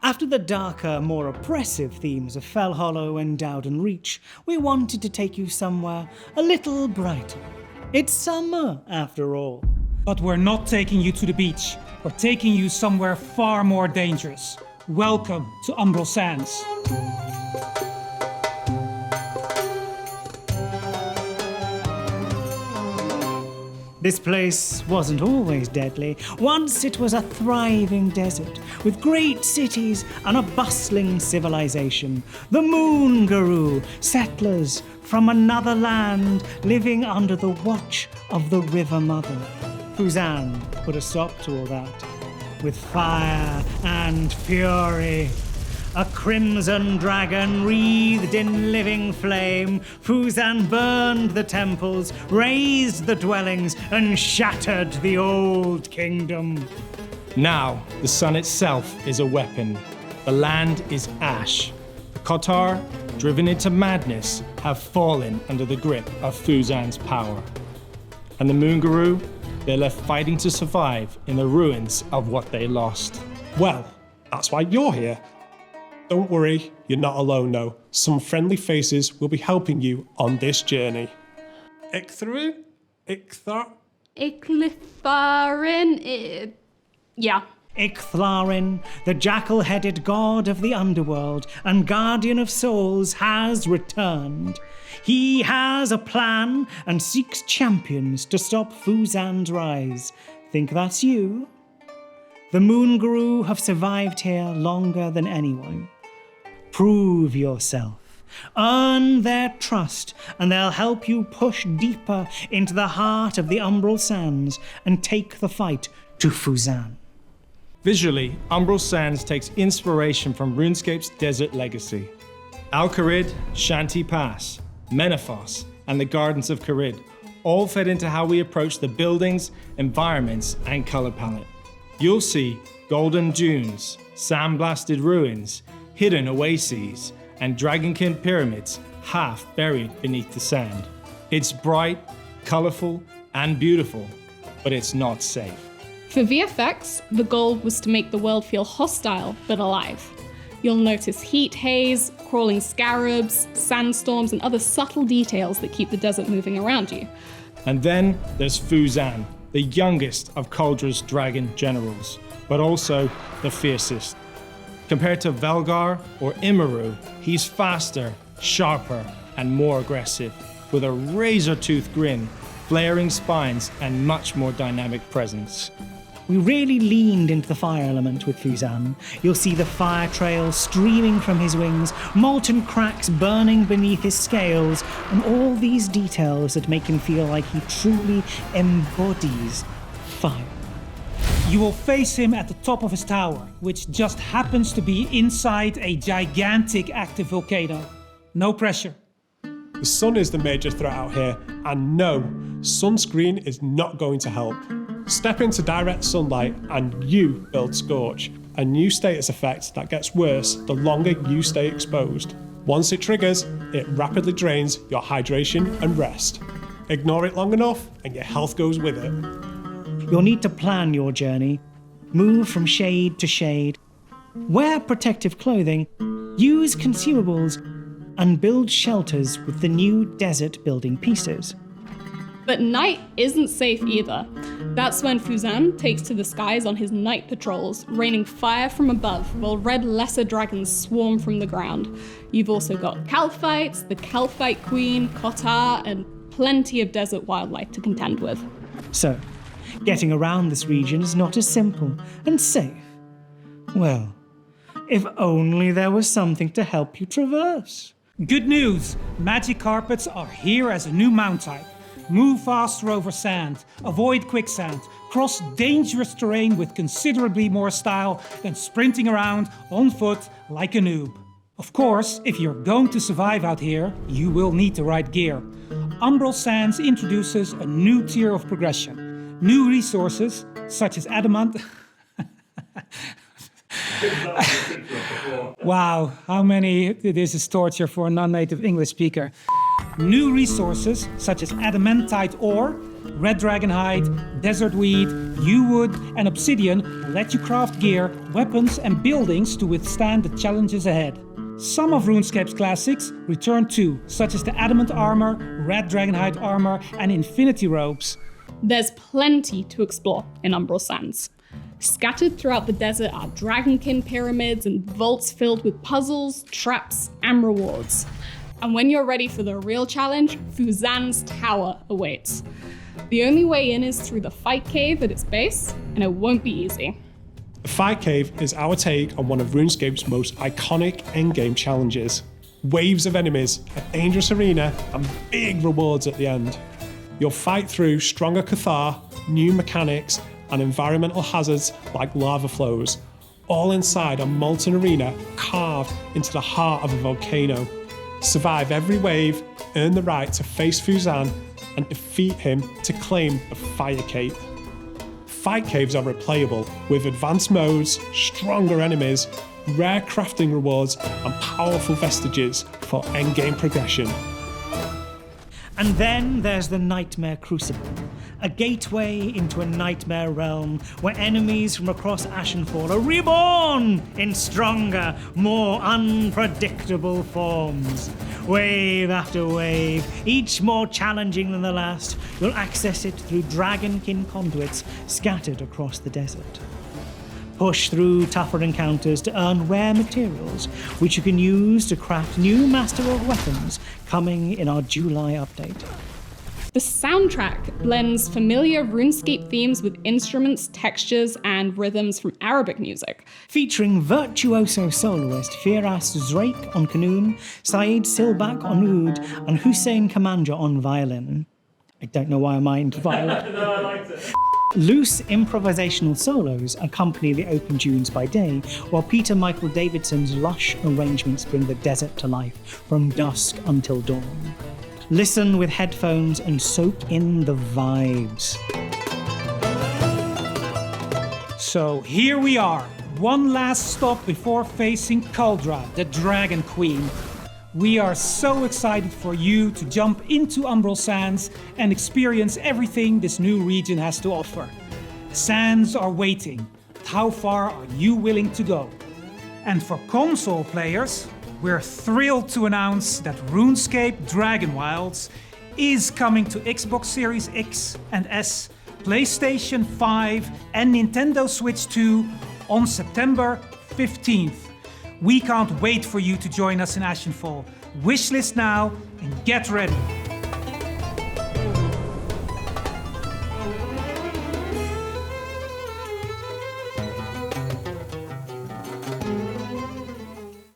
After the darker, more oppressive themes of Fellhollow and Dowden Reach, we wanted to take you somewhere a little brighter. It's summer, after all. But we're not taking you to the beach. We're taking you somewhere far more dangerous. Welcome to Umbral Sands. This place wasn't always deadly. Once it was a thriving desert with great cities and a bustling civilization. The Moongaroo, settlers from another land living under the watch of the River Mother. Fuzan put a stop to all that with fire and fury. A crimson dragon wreathed in living flame, Fuzan burned the temples, razed the dwellings, and shattered the old kingdom. Now, the sun itself is a weapon. The land is ash. The Kotar, driven into madness, have fallen under the grip of Fuzan's power. And the Moongaroo, they're left fighting to survive in the ruins of what they lost. Well, that's why you're here. Don't worry, you're not alone though. Some friendly faces will be helping you on this journey. Ichtharin? Ichlitharin? Yeah. Ichtharin, the jackal-headed god of the underworld and guardian of souls, has returned. He has a plan and seeks champions to stop Fuzan's rise. Think that's you? The Moongaroo have survived here longer than anyone. Prove yourself. Earn their trust, and they'll help you push deeper into the heart of the Umbral Sands and take the fight to Fuzan. Visually, Umbral Sands takes inspiration from RuneScape's desert legacy. Al-Kharid, Shanty Pass, Menaphos, and the Gardens of Kharid all fed into how we approach the buildings, environments, and color palette. You'll see golden dunes, sandblasted ruins, hidden oases, and dragonkin pyramids half buried beneath the sand. It's bright, colorful, and beautiful, but it's not safe. For VFX, the goal was to make the world feel hostile but alive. You'll notice heat haze, crawling scarabs, sandstorms, and other subtle details that keep the desert moving around you. And then there's Fuzan, the youngest of Kuldra's dragon generals, but also the fiercest. Compared to Velgar or Immeru, he's faster, sharper, and more aggressive, with a razor-toothed grin, flaring spines, and much more dynamic presence. We really leaned into the fire element with Fuzan. You'll see the fire trail streaming from his wings, molten cracks burning beneath his scales, and all these details that make him feel like he truly embodies fire. You will face him at the top of his tower, which just happens to be inside a gigantic active volcano. No pressure. The sun is the major threat out here, and no, sunscreen is not going to help. Step into direct sunlight and you build Scorch, a new status effect that gets worse the longer you stay exposed. Once it triggers, it rapidly drains your hydration and rest. Ignore it long enough and your health goes with it. You'll need to plan your journey, move from shade to shade, wear protective clothing, use consumables, and build shelters with the new desert building pieces. But night isn't safe either. That's when Fuzan takes to the skies on his night patrols, raining fire from above while red lesser dragons swarm from the ground. You've also got Calphites, the Calphite Queen, Kotar, and plenty of desert wildlife to contend with. So, getting around this region is not as simple and safe. Well, if only there was something to help you traverse. Good news! Magic carpets are here as a new mount type. Move faster over sand, avoid quicksand, cross dangerous terrain with considerably more style than sprinting around on foot like a noob. Of course, if you're going to survive out here, you will need the right gear. Umbral Sands introduces a new tier of progression. New resources, such as Adamant. Wow, how many this is torture for a non-native English speaker. New resources such as adamantite ore, red dragon hide, desert weed, yew wood, and obsidian will let you craft gear, weapons, and buildings to withstand the challenges ahead. Some of RuneScape's classics return too, such as the adamant armor, red dragonhide armor, and infinity robes. There's plenty to explore in Umbral Sands. Scattered throughout the desert are dragonkin pyramids and vaults filled with puzzles, traps, and rewards. And when you're ready for the real challenge, Fuzan's tower awaits. The only way in is through the fight cave at its base, and it won't be easy. The Fight Cave is our take on one of RuneScape's most iconic endgame challenges. Waves of enemies, a dangerous arena, and big rewards at the end. You'll fight through stronger Cathar, new mechanics, and environmental hazards like lava flows, all inside a molten arena carved into the heart of a volcano. Survive every wave, earn the right to face Fuzan, and defeat him to claim the Fire Cape. Fight caves are replayable with advanced modes, stronger enemies, rare crafting rewards, and powerful vestiges for endgame progression. And then there's the Nightmare Crucible, a gateway into a nightmare realm where enemies from across Ashenfall are reborn in stronger, more unpredictable forms. Wave after wave, each more challenging than the last, you'll access it through dragonkin conduits scattered across the desert. Push through tougher encounters to earn rare materials, which you can use to craft new Master of Weapons coming in our July update. The soundtrack blends familiar RuneScape themes with instruments, textures, and rhythms from Arabic music. Featuring virtuoso soloist Firas Zrake on Qanun, Saeed Silbak on oud, and Hussein Kamanja on violin. I don't know why I mind violin. No, I liked it. Loose improvisational solos accompany the open tunes by day, while Peter Michael Davidson's lush arrangements bring the desert to life from dusk until dawn. Listen with headphones and soak in the vibes. So here we are, one last stop before facing Kuldra, the Dragon Queen. We are so excited for you to jump into Umbral Sands and experience everything this new region has to offer. Sands are waiting. How far are you willing to go? And for console players, we're thrilled to announce that RuneScape Dragonwilds is coming to Xbox Series X and S, PlayStation 5 and Nintendo Switch 2 on September 15th. We can't wait for you to join us in Ashenfall. Wishlist now and get ready.